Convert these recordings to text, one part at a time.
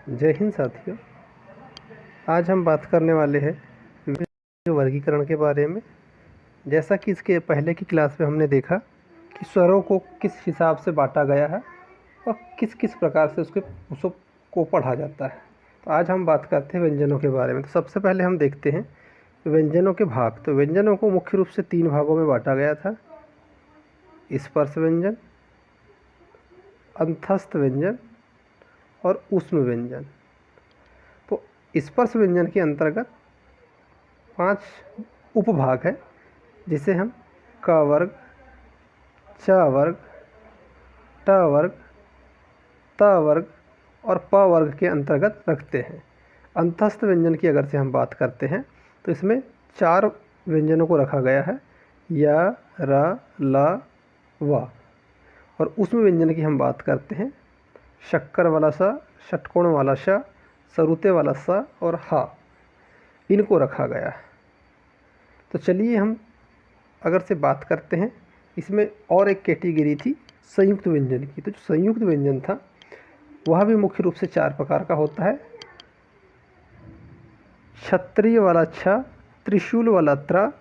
जय हिंद साथियों। आज हम बात करने वाले हैं विभिन्न वर्गीकरण के बारे में। जैसा कि इसके पहले की क्लास में हमने देखा कि स्वरों को किस हिसाब से बांटा गया है और किस किस प्रकार से उसको पढ़ा जाता है। तो आज हम बात करते हैं व्यंजनों के बारे में। तो सबसे पहले हम देखते हैं व्यंजनों के भाग। तो व्यंजनों को मुख्य रूप से 3 भागों में बांटा गया था: स्पर्श व्यंजन, अंतस्थ व्यंजन और ऊष्म व्यंजन। तो स्पर्श व्यंजन के अंतर्गत 5 उपभाग है, जिसे हम क वर्ग, च वर्ग, ट वर्ग, त वर्ग और प वर्ग के अंतर्गत रखते हैं। अंतस्थ व्यंजन की अगर से हम बात करते हैं तो इसमें 4 व्यंजनों को रखा गया है: य, र, ल, व। और ऊष्म व्यंजन की हम बात करते हैं: शक्कर वाला स, षटकोण वाला श, सरुते वाला स और हा, इनको रखा गया है। तो चलिए हम अगर से बात करते हैं, इसमें और एक कैटेगरी थी संयुक्त व्यंजन की। तो जो संयुक्त व्यंजन था वह भी मुख्य रूप से 4 प्रकार का होता है: क्षत्रिय वाला छ, त्रिशूल वाला त्र,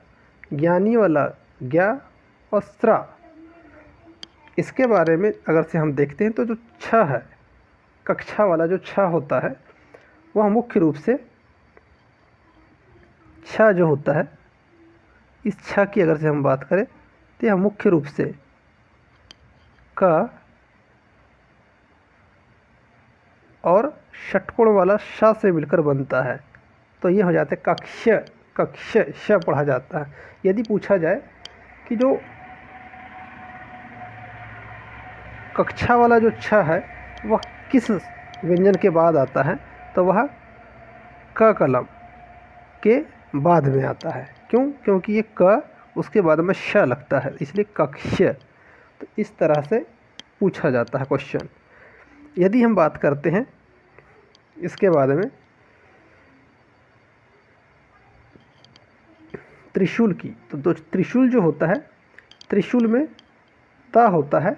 ज्ञानी वाला ज्ञा और स्रा। इसके बारे में अगर से हम देखते हैं तो जो छ है, कक्षा वाला जो छ होता है, वह मुख्य रूप से छ जो होता है, इस छ की अगर से हम बात करें तो यह मुख्य रूप से क और षटकोण वाला श से मिलकर बनता है। तो ये हो जाता है कक्ष। कक्ष श पढ़ा जाता है। यदि पूछा जाए कि जो कक्षा वाला जो छ है वह किस व्यंजन के बाद आता है, तो वह क कलम के बाद में आता है। क्यों? क्योंकि ये क उसके बाद में श लगता है, इसलिए कक्ष। तो इस तरह से पूछा जाता है क्वेश्चन। यदि हम बात करते हैं इसके बाद में त्रिशूल की, तो त्रिशूल जो होता है, त्रिशूल में ता होता है।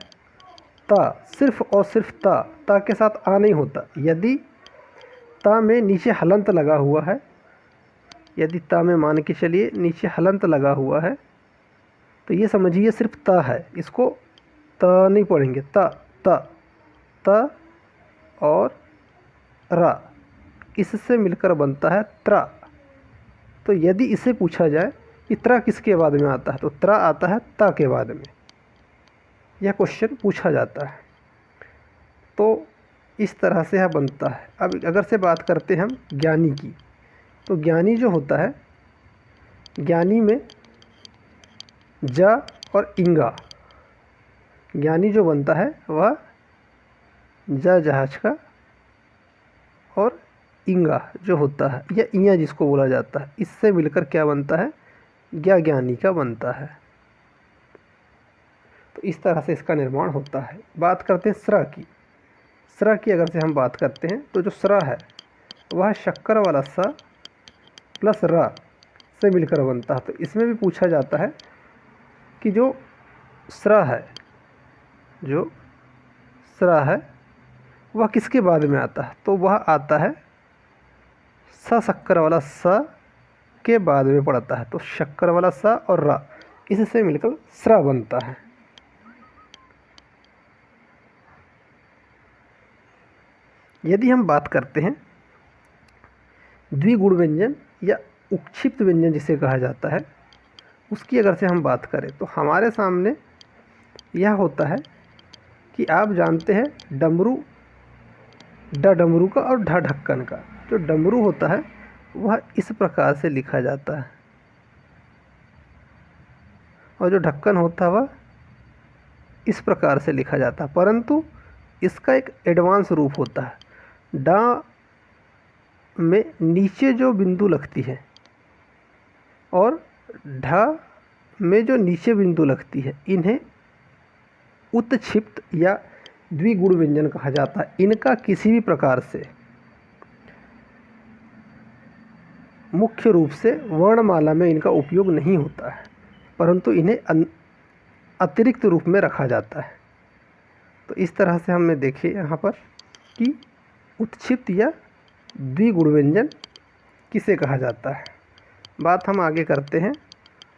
ता सिर्फ और सिर्फ ता के साथ आ नहीं होता। यदि ता में नीचे हलंत लगा हुआ है, यदि ता में मान के चलिए नीचे हलंत लगा हुआ है, तो ये समझिए सिर्फ ता है, इसको ता नहीं पढ़ेंगे। ता और रा, इससे मिलकर बनता है त्रा। तो यदि इसे पूछा जाए कि त्रा किसके बाद में आता है, तो त्रा आता है ता के बाद में। यह क्वेश्चन पूछा जाता है। तो इस तरह से यह बनता है। अब अगर से बात करते हैं हम ज्ञानी की, तो ज्ञानी जो होता है, ज्ञानी में ज और इंगा, ज्ञानी जो बनता है वह ज जहाज का और इंगा जो होता है, या इया जिसको बोला जाता है, इससे मिलकर क्या बनता है? ज्ञानी का बनता है। तो इस तरह से इसका निर्माण होता है। बात करते हैं स्रा की। स्रा की अगर से हम बात करते हैं तो जो स्रा है वह शक्कर वाला स प्लस रा से मिलकर बनता है। तो इसमें भी पूछा जाता है कि जो स्रा है, जो स्रा है वह किसके बाद में आता है, तो वह आता है स शक्कर वाला स के बाद में पड़ता है। तो शक्कर वाला स और रा, इससे मिलकर स्रा बनता है। यदि हम बात करते हैं द्विगुण व्यंजन या उक्षिप्त व्यंजन जिसे कहा जाता है, उसकी अगर से हम बात करें तो हमारे सामने यह होता है कि आप जानते हैं डमरू, ड डमरू का और ढ ढक्कन का। जो डमरू होता है वह इस प्रकार से लिखा जाता है, और जो ढक्कन होता है वह इस प्रकार से लिखा जाता है। परंतु इसका एक एडवांस रूप होता है। डा में नीचे जो बिंदु लगती है और ढ में जो नीचे बिंदु लगती है, इन्हें उत्क्षिप्त या द्विगुण व्यंजन कहा जाता है। इनका किसी भी प्रकार से मुख्य रूप से वर्णमाला में इनका उपयोग नहीं होता है, परंतु इन्हें अतिरिक्त रूप में रखा जाता है। तो इस तरह से हमने देखे यहाँ पर कि उत्क्षिप्त या द्विगुण व्यंजन किसे कहा जाता है। बात हम आगे करते हैं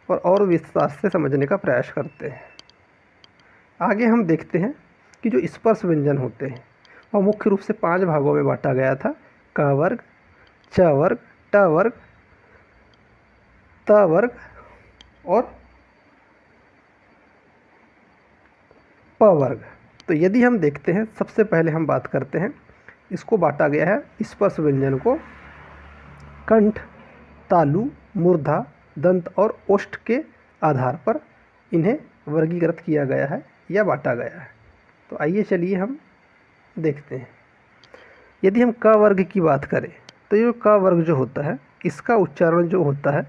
और विस्तार से समझने का प्रयास करते हैं। आगे हम देखते हैं कि जो स्पर्श व्यंजन होते हैं वह मुख्य रूप से 5 भागों में बांटा गया था। क वर्ग, च वर्ग, ट वर्ग, त वर्ग और प वर्ग। तो यदि हम देखते हैं, सबसे पहले हम बात करते हैं, इसको बांटा गया है स्पर्श व्यंजन को कंठ, तालु, मूर्धा, दंत और ओष्ठ के आधार पर इन्हें वर्गीकृत किया गया है या बांटा गया है। तो आइए चलिए हम देखते हैं। यदि हम क वर्ग की बात करें तो ये क वर्ग जो होता है, इसका उच्चारण जो होता है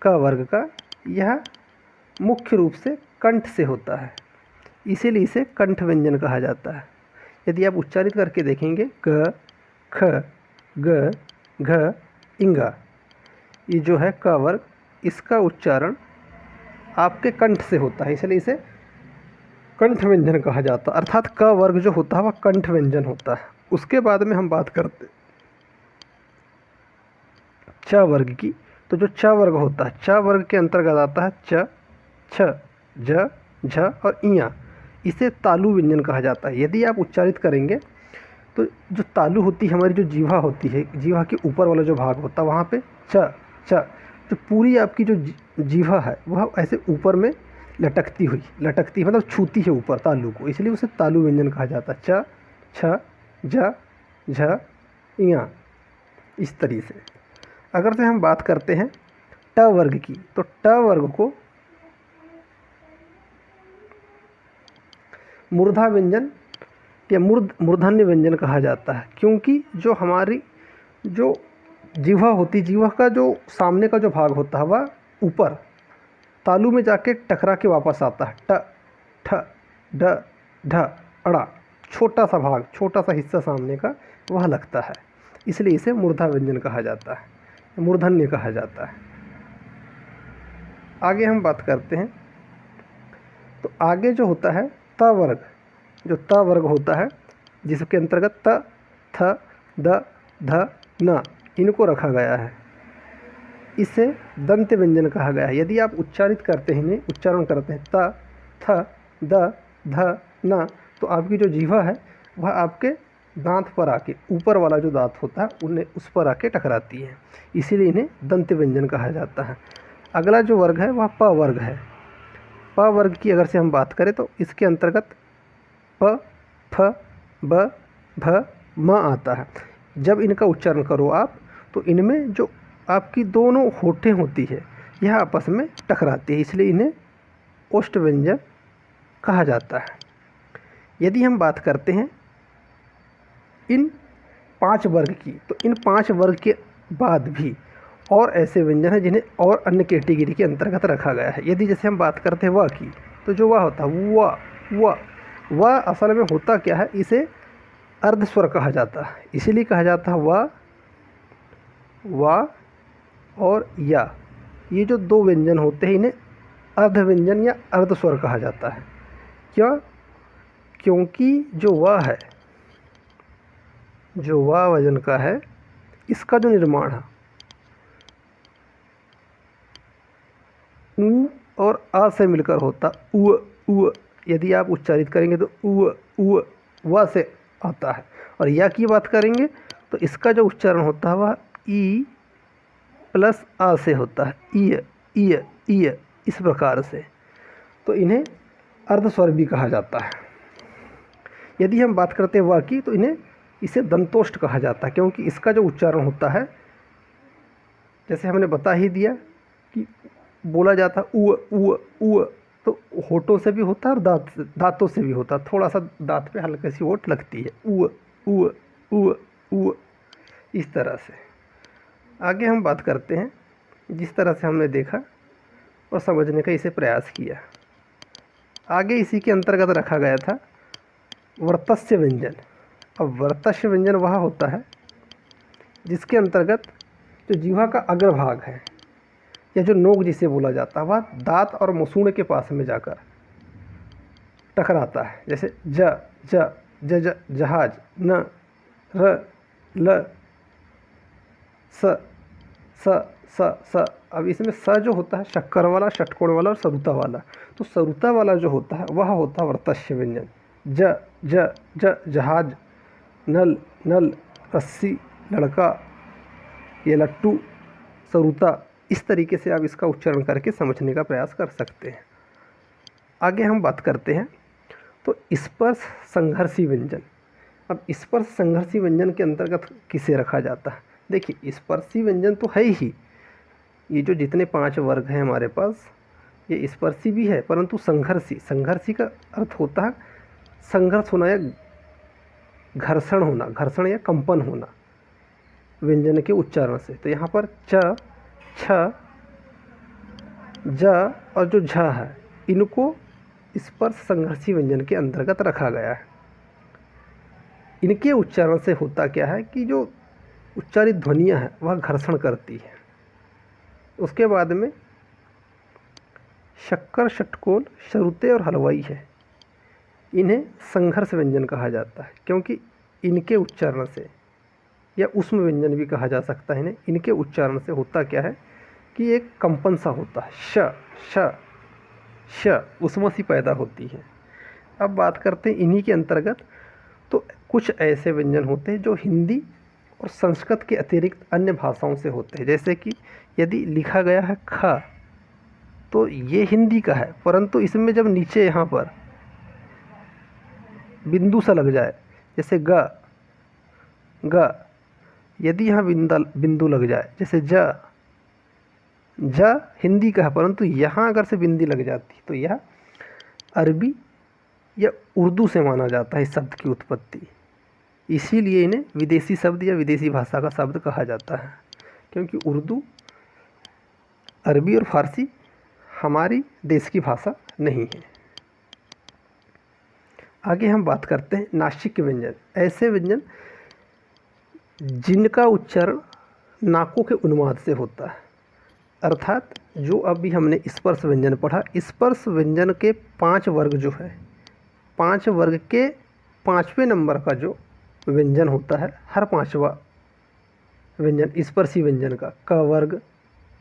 क वर्ग का, यह मुख्य रूप से कंठ से होता है, इसीलिए इसे कंठ व्यंजन कहा जाता है। यदि आप उच्चारित करके देखेंगे क, ख, ग, घ, इंगा, ये जो है क वर्ग, इसका उच्चारण आपके कंठ से होता है, इसलिए इसे कंठ व्यंजन कहा जाता है। अर्थात क वर्ग जो होता है वह कंठ व्यंजन होता है। उसके बाद में हम बात करते च वर्ग की। तो जो च वर्ग होता है, च वर्ग के अंतर्गत आता है च, छ, ज, झ और इया, इसे तालु व्यंजन कहा जाता है। यदि आप उच्चारित करेंगे तो जो तालु होती है, हमारी जो जीवा होती है, जीवा के ऊपर वाला जो भाग होता है, वहाँ पे च, जो पूरी आपकी जो जीवा है वह ऐसे ऊपर में लटकती मतलब छूती है ऊपर तालु को, इसलिए उसे तालु व्यंजन कहा जाता है। च, छ, ज, झ, इया, इस तरीके से। अगर से हम बात करते हैं ट वर्ग की, तो ट वर्ग को मूर्धा व्यंजन या मूर्धन्य व्यंजन कहा जाता है, क्योंकि जो हमारी जो जीवा होती, जीवा का जो सामने का जो भाग होता है वह ऊपर तालु में जाके टकरा के वापस आता है। ट, ठ, ड, ढ, अड़ा, छोटा सा भाग, छोटा सा हिस्सा सामने का वह लगता है, इसलिए इसे मूर्धा व्यंजन कहा जाता है, मूर्धन्य कहा जाता है। आगे हम बात करते हैं, तो आगे जो होता है त वर्ग, जो त वर्ग होता है जिसके अंतर्गत त, थ, द, ध, न, इनको रखा गया है, इसे दंत व्यंजन कहा गया है। यदि आप उच्चारित करते हैं, उच्चारण करते हैं त, थ, द, ध, न, तो आपकी जो जीवा है वह आपके दांत पर आके, ऊपर वाला जो दांत होता है उन्हें उस पर आके टकराती है, इसीलिए इन्हें दंत व्यंजन कहा जाता है। अगला जो वर्ग है वह प वर्ग है। प वर्ग की अगर से हम बात करें तो इसके अंतर्गत प, फ, ब, भ, म आता है। जब इनका उच्चारण करो आप तो इनमें जो आपकी दोनों होठें होती है यह आपस में टकराती है, इसलिए इन्हें ओष्ठ व्यंजन कहा जाता है। यदि हम बात करते हैं इन 5 वर्ग की, तो इन 5 वर्ग के बाद भी और ऐसे व्यंजन हैं जिन्हें और अन्य कैटेगरी के अंतर्गत रखा गया है। यदि जैसे हम बात करते हैं व की, तो जो वह होता है वह असल में होता क्या है, इसे अर्ध स्वर कहा जाता है, इसीलिए कहा जाता है वा और या, ये जो 2 व्यंजन होते हैं इन्हें अर्ध व्यंजन या अर्ध स्वर कहा जाता है। क्यों? क्योंकि जो वा है, जो वा वजन का है, इसका जो निर्माण है उ और आ से मिलकर होता उ। यदि आप उच्चारित करेंगे तो उ वा से आता है, और या की बात करेंगे तो इसका जो उच्चारण होता है वह ई प्लस आ से होता है, इ, इस प्रकार से। तो इन्हें अर्ध स्वर भी कहा जाता है। यदि हम बात करते हैं वा की, तो इसे दंतोष्ठ कहा जाता है, क्योंकि इसका जो उच्चारण होता है, जैसे हमने बता ही दिया कि बोला जाता उ, तो होठों से भी होता है और दांतों से भी होता है, थोड़ा सा दांत पे हल्की सी होठ लगती है, उ, इस तरह से। आगे हम बात करते हैं, जिस तरह से हमने देखा और समझने का इसे प्रयास किया। आगे इसी के अंतर्गत रखा गया था वर्तस्य व्यंजन। अब वर्तस्य व्यंजन वह होता है जिसके अंतर्गत जो जीवा का अग्रभाग है या जो नोक जिसे बोला जाता है, वह दांत और मसूड़ के पास में जाकर टकराता है। जैसे ज, जहाज, न, र, ल, स, स, स, स। अब इसमें स जो होता है शक्कर वाला, षटकोण वाला और सरुता वाला। तो सरुता वाला जो होता है वह होता है वर्तस्य व्यंजन। ज, ज, ज, जहाज, नल, नल, रस्सी, लड़का, ये लट्टू, सरुता। इस तरीके से आप इसका उच्चारण करके समझने का प्रयास कर सकते हैं। आगे हम बात करते हैं तो स्पर्श संघर्षी व्यंजन। अब स्पर्श संघर्षी व्यंजन के अंतर्गत किसे रखा जाता है? देखिए, स्पर्शी व्यंजन तो है ही, ये जो जितने 5 वर्ग हैं हमारे पास ये स्पर्शी भी है, परंतु संघर्षी, संघर्षी का अर्थ होता है संघर्ष होना या घर्षण होना, घर्षण या कंपन होना व्यंजन के उच्चारण से। तो यहाँ पर च, छ, ज और जो झ है इनको स्पर्श संघर्षी व्यंजन के अंतर्गत रखा गया है। इनके उच्चारण से होता क्या है कि जो उच्चारित ध्वनियाँ हैं वह घर्षण करती है। उसके बाद में शक्कर, षटकोण, शरुते और हलवाई है, इन्हें संघर्ष व्यंजन कहा जाता है, क्योंकि इनके उच्चारण से, या ऊष्म व्यंजन भी कहा जा सकता है इन्हें, इनके उच्चारण से होता क्या है कि एक कंपन सा होता है, श, श, श, ऊष्मा सी पैदा होती है। अब बात करते हैं इन्हीं के अंतर्गत, तो कुछ ऐसे व्यंजन होते हैं जो हिंदी और संस्कृत के अतिरिक्त अन्य भाषाओं से होते हैं। जैसे कि यदि लिखा गया है ख, तो ये हिंदी का है, परंतु इसमें जब नीचे यहाँ पर बिंदु सा लग जाए, जैसे ग, ग, यदि यहाँ बिंदु लग जाए, जैसे ज, ज हिंदी का है, परंतु यहाँ अगर से बिंदी लग जाती तो यह अरबी या उर्दू से माना जाता है इस शब्द की उत्पत्ति। इसीलिए इन्हें विदेशी शब्द या विदेशी भाषा का शब्द कहा जाता है, क्योंकि उर्दू, अरबी और फारसी हमारी देश की भाषा नहीं है। आगे हम बात करते हैं नासिक व्यंजन। ऐसे व्यंजन जिनका उच्चारण नाकों के उन्माद से होता है, अर्थात जो अभी हमने स्पर्श व्यंजन पढ़ा, स्पर्श व्यंजन के 5 वर्ग जो है, 5 वर्ग के 5वें नंबर का जो व्यंजन होता है, हर 5वां व्यंजन स्पर्शी व्यंजन का, क वर्ग,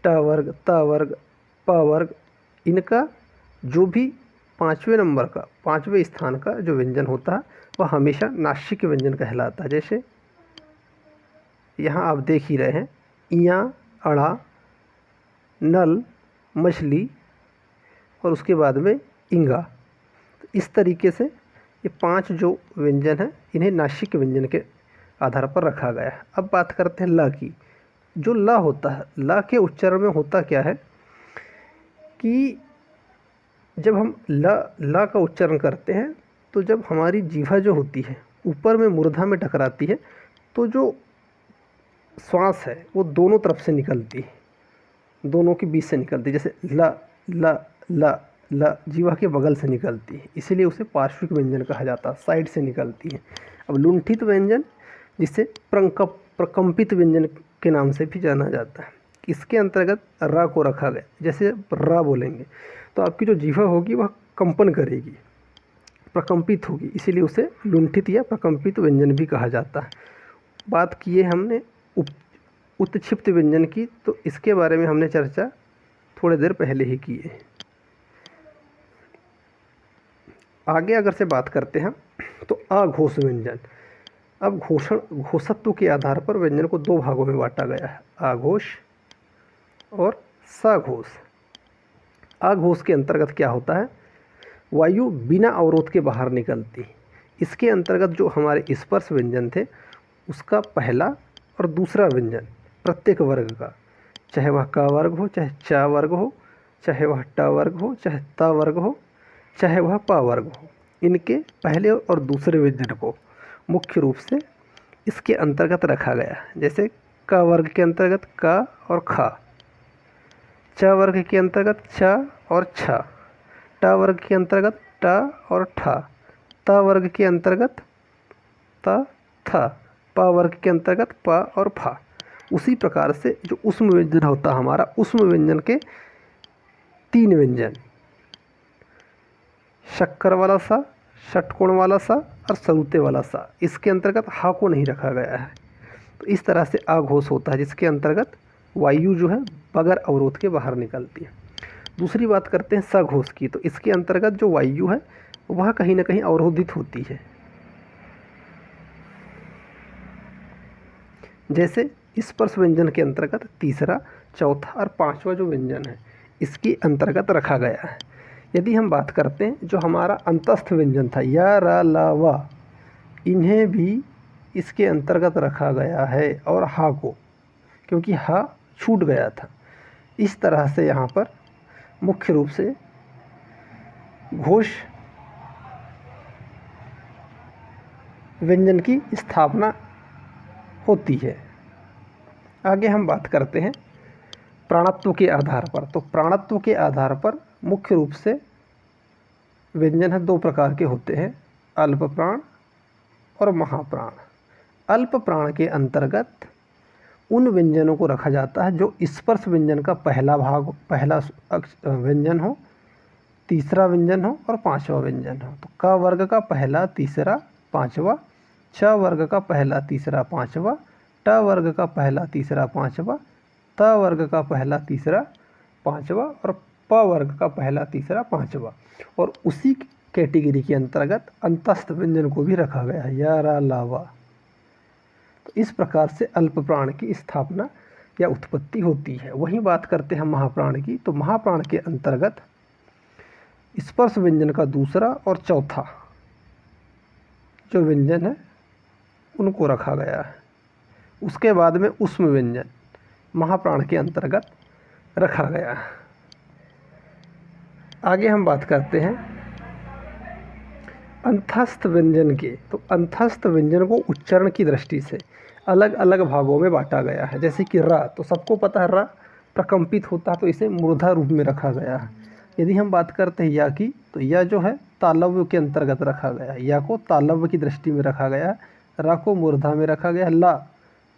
ट वर्ग, त वर्ग, प वर्ग, इनका जो भी 5वें नंबर का, 5वें स्थान का जो व्यंजन होता है वह हमेशा नासिक व्यंजन कहलाता है। जैसे यहाँ आप देख ही रहे हैं, इया, अड़ा, नल, मछली और उसके बाद में इंगा। तो इस तरीके से ये 5 जो व्यंजन हैं इन्हें नासिक व्यंजन के आधार पर रखा गया है। अब बात करते हैं ल की। जो ल होता है, ल के उच्चारण में होता क्या है कि जब हम ल का उच्चारण करते हैं तो जब हमारी जीभा जो होती है ऊपर में मूर्धा में टकराती है तो जो श्वास है वो दोनों तरफ से निकलती है, दोनों के बीच से निकलती है। जैसे ल, ल, ल, ल जीवा के बगल से निकलती है, इसीलिए उसे पार्श्विक व्यंजन कहा जाता है, साइड से निकलती है। अब लुंठित व्यंजन, जिसे प्रकंपित व्यंजन के नाम से भी जाना जाता है, इसके अंतर्गत र को रखा गया। जैसे र बोलेंगे तो आपकी जो जीवा होगी वह कंपन करेगी, प्रकंपित होगी, इसीलिए उसे लुंठित या प्रकंपित व्यंजन भी कहा जाता है। बात किए हमने उत्क्षिप्त व्यंजन की, तो इसके बारे में हमने चर्चा थोड़ी देर पहले ही की है। आगे अगर से बात करते हैं तो अघोष व्यंजन। अब घोषत्व के आधार पर व्यंजन को 2 भागों में बांटा गया है, आघोष और सघोष। अघोष के अंतर्गत क्या होता है, वायु बिना अवरोध के बाहर निकलती। इसके अंतर्गत जो हमारे स्पर्श व्यंजन थे उसका पहला और दूसरा व्यंजन प्रत्येक वर्ग का, चाहे वह क वर्ग हो, चाहे च वर्ग हो, चाहे वह ट वर्ग हो, चाहे त वर्ग हो, चाहे वह प वर्ग हो, इनके पहले और दूसरे व्यंजन को मुख्य रूप से इसके अंतर्गत रखा गया। जैसे क वर्ग के अंतर्गत क और ख, च वर्ग के अंतर्गत च और छ, ट वर्ग के अंतर्गत ट और ठ, त वर्ग के अंतर्गत त, थ, प वर्ग के अंतर्गत प और फ। उसी प्रकार से जो ऊष्म व्यंजन होता है हमारा, ऊष्म व्यंजन के 3 व्यंजन, शक्कर वाला सा, षटकोण वाला सा और सरुते वाला सा, इसके अंतर्गत हा को नहीं रखा गया है। तो इस तरह से अघोष होता है जिसके अंतर्गत वायु जो है बगैर अवरोध के बाहर निकलती है। दूसरी बात करते हैं सघोष की, तो इसके अंतर्गत जो वायु है वह कहीं ना कहीं अवरोधित होती है। जैसे स्पर्श व्यंजन के अंतर्गत तीसरा, चौथा और पांचवा जो व्यंजन है इसके अंतर्गत रखा गया है। यदि हम बात करते हैं जो हमारा अंतस्थ व्यंजन था या, रा, ला, वा, इन्हें भी इसके अंतर्गत रखा गया है और हा को, क्योंकि हा छूट गया था। इस तरह से यहाँ पर मुख्य रूप से घोष व्यंजन की स्थापना होती है। आगे हम बात करते हैं प्राणत्व के आधार पर। तो प्राणत्व के आधार पर मुख्य रूप से व्यंजन है दो प्रकार के होते हैं, अल्प प्राण और महाप्राण। अल्प प्राण के अंतर्गत उन व्यंजनों को रखा जाता है जो स्पर्श व्यंजन का पहला भाग, पहला व्यंजन हो, तीसरा व्यंजन हो और पांचवा व्यंजन हो। तो क वर्ग का पहला, तीसरा, पांचवा, च वर्ग का पहला, तीसरा, पांचवा, ट वर्ग का पहला, तीसरा, पांचवा, त वर्ग का पहला, तीसरा, पांचवा और प वर्ग का पहला, तीसरा, पांचवा। और उसी कैटेगरी के अंतर्गत अंतस्थ व्यंजन को भी रखा गया है, या, रा, ला, वा। तो इस प्रकार से अल्प प्राण की स्थापना या उत्पत्ति होती है। वहीं बात करते हैं महाप्राण की, तो महाप्राण के अंतर्गत स्पर्श व्यंजन का दूसरा और चौथा जो व्यंजन है उनको रखा गया है। उसके बाद में ऊष्म व्यंजन महाप्राण के अंतर्गत रखा गया है। आगे हम बात करते हैं अंतस्थ व्यंजन के। तो अंतस्थ व्यंजन को उच्चारण की दृष्टि से अलग अलग भागों में बांटा गया है। जैसे कि रा, तो सबको पता है रा प्रकंपित होता है, तो इसे मूर्धा रूप में रखा गया है। यदि हम बात करते हैं या की, तो या जो है तालव्य के अंतर्गत रखा गया है, या को तालव्य की दृष्टि में रखा गया है। रा को मूर्धा में रखा गया है।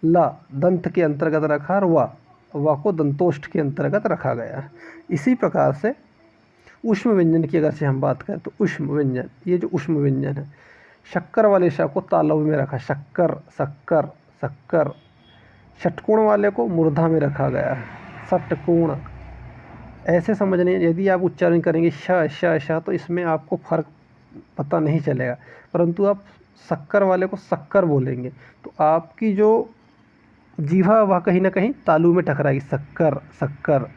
ला दंत के अंतर्गत रखा, और वा को दंतोष्ठ के अंतर्गत रखा गया है। इसी प्रकार से ऊष्म व्यंजन की अगर से हम बात करें, तो ऊष्म व्यंजन, ये जो ऊष्म व्यंजन है, शक्कर वाले श को तालव्य में रखा, शक्कर, शक्कर, शक्कर। षटकोण वाले को मूर्धा में रखा गया है, षटकोण। ऐसे समझने, यदि आप उच्चारण करेंगे श श श, तो इसमें आपको फर्क पता नहीं चलेगा, परंतु आप शक्कर वाले को शक्कर बोलेंगे तो आपकी जो जीवा वह कहीं ना कहीं तालु में टकराएगी, शक्कर, शक्कर।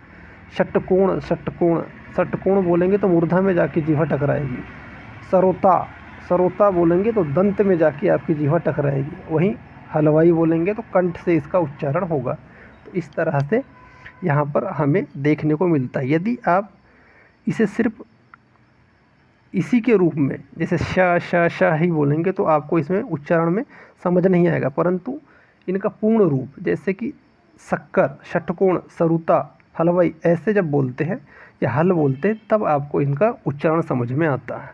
षटकोण, षटकोण, षटकोण बोलेंगे तो मूर्धा में जाके जीवा टकराएगी। सरोता, सरोता बोलेंगे तो दंत में जाके आपकी जीवा टकराएगी। वहीं हलवाई बोलेंगे तो कंठ से इसका उच्चारण होगा। तो इस तरह से यहाँ पर हमें देखने को मिलता है। यदि आप इसे सिर्फ इसी के रूप में जैसे श श श ही बोलेंगे तो आपको इसमें उच्चारण में समझ नहीं आएगा, परंतु इनका पूर्ण रूप जैसे कि शक्कर, षटकोण, सरुता, हलवाई ऐसे जब बोलते हैं या हल बोलते हैं तब आपको इनका उच्चारण समझ में आता है।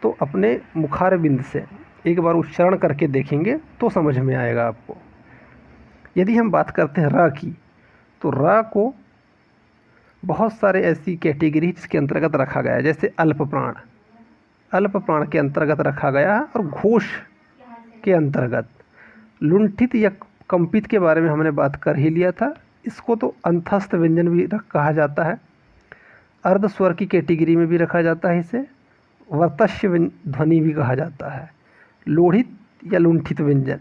तो अपने मुखार बिंद से एक बार उच्चारण करके देखेंगे तो समझ में आएगा आपको। यदि हम बात करते हैं रा की, तो रा को बहुत सारे ऐसी कैटेगरी जिसके अंतर्गत रखा गया है, जैसे अल्प प्राण, अल्प प्राण के अंतर्गत रखा गया है। और घोष के अंतर्गत लुंठित या कंपित के बारे में हमने बात कर ही लिया था। इसको तो अंतस्थ व्यंजन भी कहा जाता है। अर्ध स्वर की कैटेगरी में भी रखा जाता है। इसे वर्तस्य ध्वनि भी कहा जाता है। लोढ़ित या लुंठित व्यंजन,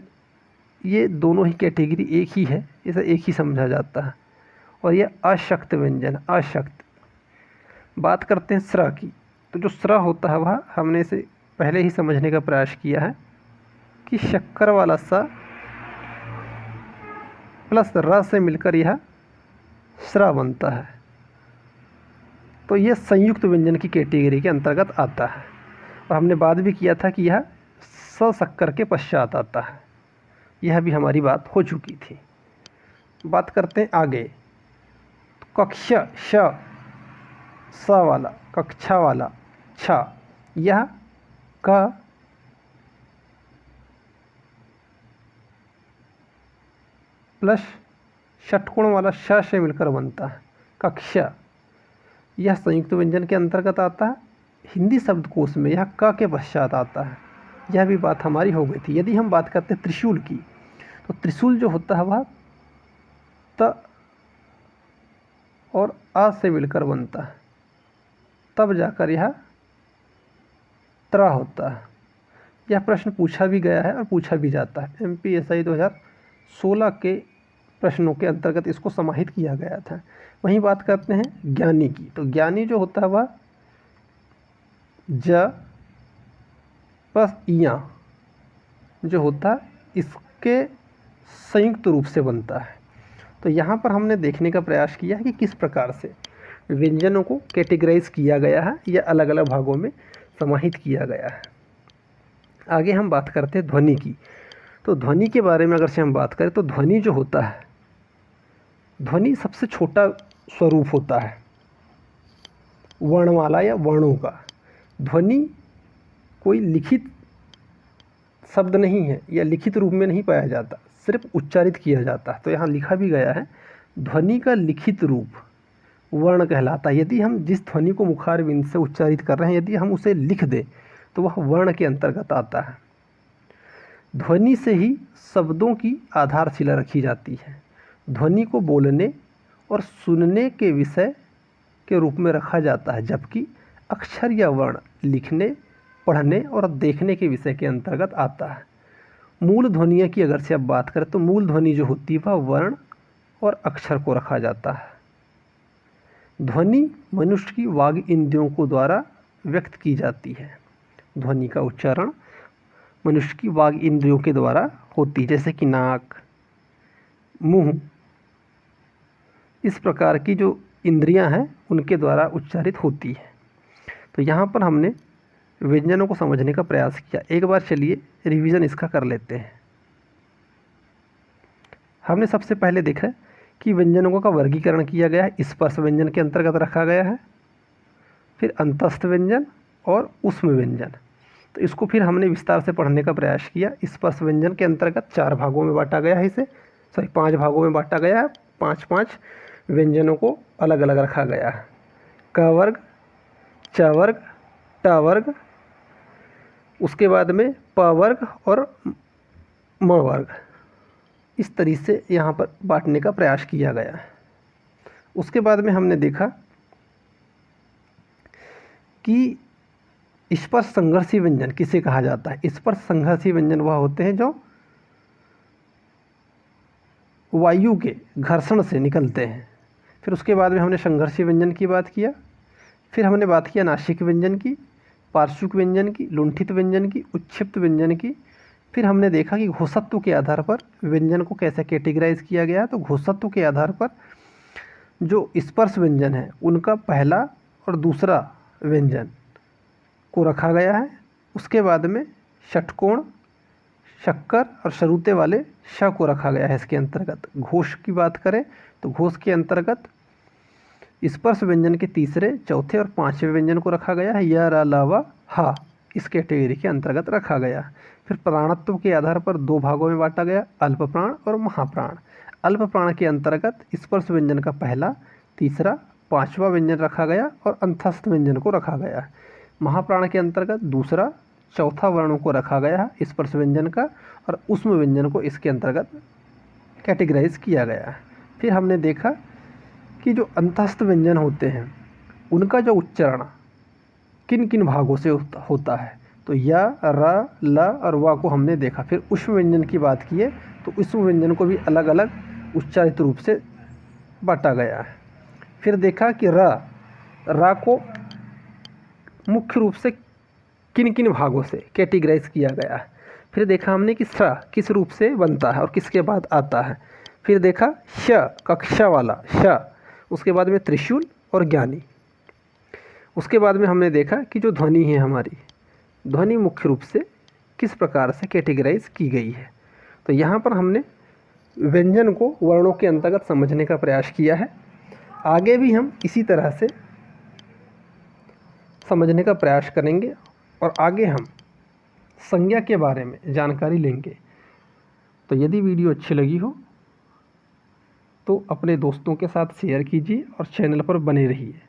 ये दोनों ही कैटेगरी एक ही है, इसे एक ही समझा जाता है। और यह अशक्त व्यंजन, अशक्त। बात करते हैं स्र की, तो जो स्र होता है वह हमने इसे पहले ही समझने का प्रयास किया है कि शक्कर वाला सा प्लस र से मिलकर यह स्र बनता है। तो यह संयुक्त व्यंजन की कैटेगरी के अंतर्गत आता है। और हमने बात भी किया था कि यह स शक्कर के पश्चात आता है। यह भी हमारी बात हो चुकी थी। बात करते हैं आगे। तो कक्ष, श, स वाला, कक्षा वाला, छ, यह क प्लस षटकोण वाला श से मिलकर बनता है कक्ष। यह संयुक्त व्यंजन के अंतर्गत आता है। हिंदी शब्दकोश में यह क के पश्चात आता है। यह भी बात हमारी हो गई थी। यदि हम बात करते हैं त्रिशूल की, तो त्रिशूल जो होता है वह त और आ से मिलकर बनता है, तब जाकर यह त्र होता है। यह प्रश्न पूछा भी गया है और पूछा भी जाता है। MPSI 2016 के प्रश्नों के अंतर्गत इसको समाहित किया गया था। वहीं बात करते हैं ज्ञानी की, तो ज्ञानी जो होता है वह ज प्लस इया जो होता है इसके संयुक्त रूप से बनता है। तो यहाँ पर हमने देखने का प्रयास किया है कि किस प्रकार से व्यंजनों को कैटेगराइज किया गया है या अलग अलग भागों में समाहित किया गया है। आगे हम बात करते हैं ध्वनि की। तो ध्वनि के बारे में अगर से हम बात करें तो ध्वनि जो होता है, ध्वनि सबसे छोटा स्वरूप होता है वर्णमाला या वर्णों का। ध्वनि कोई लिखित शब्द नहीं है या लिखित रूप में नहीं पाया जाता, सिर्फ उच्चारित किया जाता है। तो यहाँ लिखा भी गया है ध्वनि का लिखित रूप वर्ण कहलाता है। यदि हम जिस ध्वनि को मुखार बिंद से उच्चारित कर रहे हैं यदि हम उसे लिख दें तो वह वर्ण के अंतर्गत आता है। ध्वनि से ही शब्दों की आधारशिला रखी जाती है। ध्वनि को बोलने और सुनने के विषय के रूप में रखा जाता है, जबकि अक्षर या वर्ण लिखने, पढ़ने और देखने के विषय के अंतर्गत आता है। मूल ध्वनियों की अगर से अब बात करें तो मूल ध्वनि जो होती है वह वर्ण और अक्षर को रखा जाता है। ध्वनि मनुष्य की वाग इंद्रियों को द्वारा व्यक्त की जाती है। ध्वनि का उच्चारण मनुष्य की वाग इंद्रियों के द्वारा होती है, जैसे कि नाक, मुंह, इस प्रकार की जो इंद्रियां हैं उनके द्वारा उच्चारित होती है। तो यहाँ पर हमने व्यंजनों को समझने का प्रयास किया। एक बार चलिए रिवीजन इसका कर लेते हैं। हमने सबसे पहले देखा कि व्यंजनों का वर्गीकरण किया गया है, स्पर्श व्यंजन के अंतर्गत रखा गया है, फिर अंतस्थ व्यंजन और ऊष्म व्यंजन। तो इसको फिर हमने विस्तार से पढ़ने का प्रयास किया। स्पर्श व्यंजन के अंतर्गत 4 भागों में बांटा गया है, इसे 5 भागों में बांटा गया है। 5-5 व्यंजनों को अलग अलग रखा गया है। क वर्ग, च वर्ग, ट वर्ग, उसके बाद में प वर्ग और म वर्ग। इस तरीके से यहाँ पर बांटने का प्रयास किया गया है। उसके बाद में हमने देखा कि स्पर्श संघर्षी व्यंजन किसे कहा जाता है। स्पर्श संघर्षी व्यंजन वह होते हैं जो वायु के घर्षण से निकलते हैं। फिर उसके बाद में हमने संघर्षी व्यंजन की बात किया। फिर हमने बात किया नासिक व्यंजन की, पार्श्विक व्यंजन की, लुंठित व्यंजन की, उच्छिप्त व्यंजन की। फिर हमने देखा कि घोषत्व के आधार पर व्यंजन को कैसे कैटेगराइज किया गया। तो घोषत्व के आधार पर जो स्पर्श व्यंजन है उनका पहला और दूसरा व्यंजन को रखा गया है। उसके बाद में षटकोण, शक्कर और शरूते वाले श को रखा गया है इसके अंतर्गत। घोष की बात करें तो घोष के अंतर्गत स्पर्श व्यंजन के तीसरे, चौथे और 5वें व्यंजन को रखा गया है। य, र, ल, व, ह इस कैटेगरी के अंतर्गत रखा गया। फिर प्राणत्व के आधार पर 2 भागों में बांटा गया, अल्प प्राण और महाप्राण। अल्प प्राण के अंतर्गत स्पर्श व्यंजन का पहला, तीसरा, 5वां व्यंजन रखा गया और अंतस्थ व्यंजन को रखा गया। महाप्राण के अंतर्गत दूसरा, चौथा वर्णों को रखा गया है स्पर्श व्यंजन का, और ऊष्म व्यंजन को इसके अंतर्गत कैटेगराइज किया गया है। फिर हमने देखा कि जो अंतस्थ व्यंजन होते हैं उनका जो उच्चारण किन किन भागों से होता है। तो य, र, ल और व को हमने देखा। फिर ऊष्म व्यंजन की बात किए तो ऊष्म व्यंजन को भी अलग अलग उच्चारित रूप से बांटा गया है। फिर देखा कि र को मुख्य रूप से किन किन भागों से कैटेगराइज किया गया है। फिर देखा हमने कि स किस रूप से बनता है और किसके बाद आता है। फिर देखा श, कक्षा वाला श, उसके बाद में त्रिशूल और ज्ञानी। उसके बाद में हमने देखा कि जो ध्वनि है हमारी, ध्वनि मुख्य रूप से किस प्रकार से कैटेगराइज की गई है। तो यहाँ पर हमने व्यंजन को वर्णों के अंतर्गत समझने का प्रयास किया है। आगे भी हम इसी तरह से समझने का प्रयास करेंगे और आगे हम संज्ञा के बारे में जानकारी लेंगे। तो यदि वीडियो अच्छी लगी हो तो अपने दोस्तों के साथ शेयर कीजिए और चैनल पर बने रहिए।